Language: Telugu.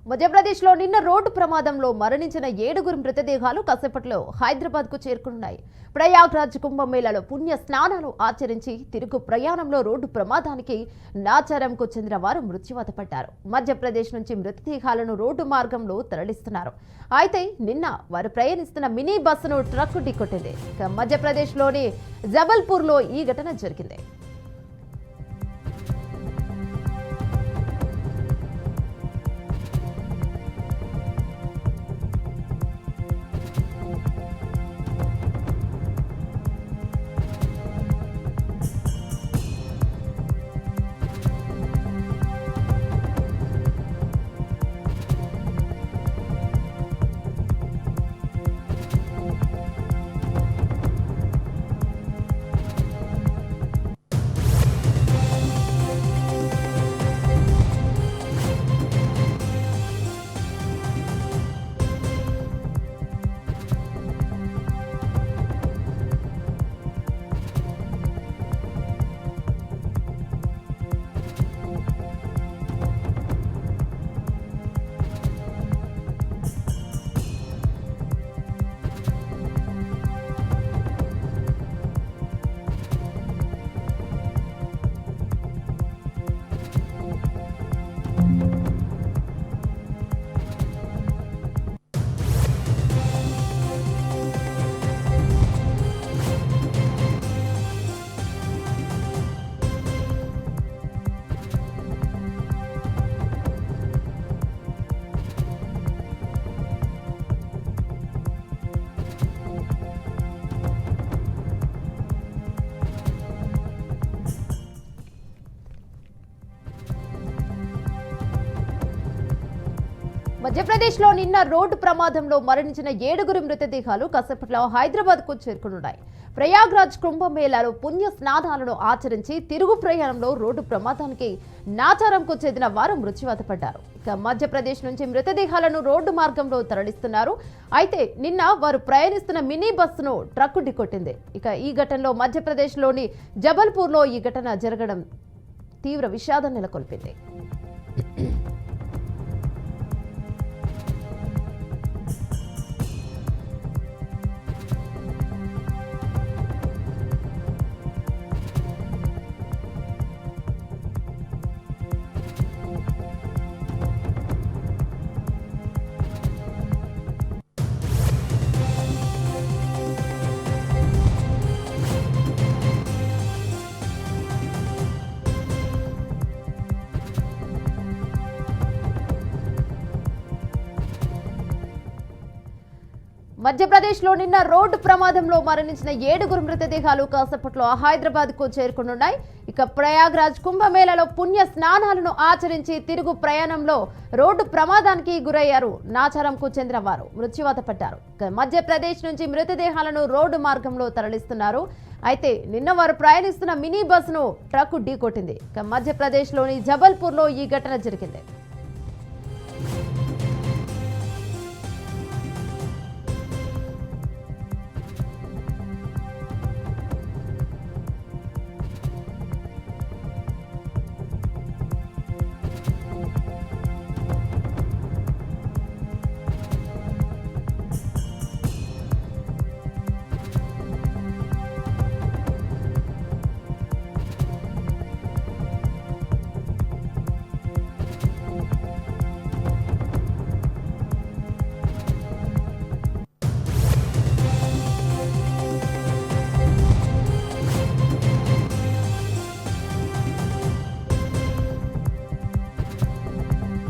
మధ్యప్రదేశ్లో నిన్న రోడ్డు ప్రమాదంలో మరణించిన 7గురు మృతదేహాలు కాసేపట్లో హైదరాబాద్కు చేరుకున్నాయి. ప్రయాగ్రాజ్ కుంభమేళాలో పుణ్య స్నానాలు ఆచరించి తిరుగు ప్రయాణంలో రోడ్డు ప్రమాదానికి నాచారంకు చెందిన వారు మృత్యువాత పడ్డారు. మధ్యప్రదేశ్ నుంచి మృతదేహాలను రోడ్డు మార్గంలో తరలిస్తున్నారు. అయితే నిన్న వారు ప్రయాణిస్తున్న మినీ బస్సును ట్రక్కు ఢీకొట్టింది. మధ్యప్రదేశ్లోని జబల్పూర్లో ఈ ఘటన జరిగింది. మధ్యప్రదేశ్లో నిన్న రోడ్డు ప్రమాదంలో మరణించిన 7గురు మృతదేహాలు కాసేపట్లో హైదరాబాద్కు చేరుకున్నాయి. ప్రయాగ్రాజ్ కుంభమేళాలో పుణ్య స్నానాలను ఆచరించి తిరుగు ప్రయాణంలో రోడ్డు ప్రమాదానికి నాచారంకు చెందిన వారు మృత్యువాత పడ్డారు. ఇక మధ్యప్రదేశ్ నుంచి మృతదేహాలను రోడ్డు మార్గంలో తరలిస్తున్నారు. అయితే నిన్న వారు ప్రయాణిస్తున్న మినీ బస్సును ట్రక్కు ఢీకొట్టింది. ఇక ఈ ఘటనలో మధ్యప్రదేశ్లోని జబల్పూర్లో ఈ ఘటన జరగడం తీవ్ర విషాదం నెలకొల్పింది. మధ్యప్రదేశ్లో నిన్న రోడ్డు ప్రమాదంలో మరణించిన 7గురు మృతదేహాలు కాసేపట్లో హైదరాబాద్కు చేరుకున్నాయి. ఇక ప్రయాగ్రాజ్ కుంభమేళాలో పుణ్య స్నానాలను ఆచరించి తిరుగు ప్రయాణంలో రోడ్డు ప్రమాదానికి గురయ్యారు. నాచారంకు చెందిన వారు మృత్యువాత పడ్డారు. మధ్యప్రదేశ్ నుంచి మృతదేహాలను రోడ్డు మార్గంలో తరలిస్తున్నారు. అయితే నిన్న వారు ప్రయాణిస్తున్న మినీ బస్సును ట్రక్కు ఢీకొట్టింది. మధ్యప్రదేశ్లోని జబల్పూర్లో ఈ ఘటన జరిగింది.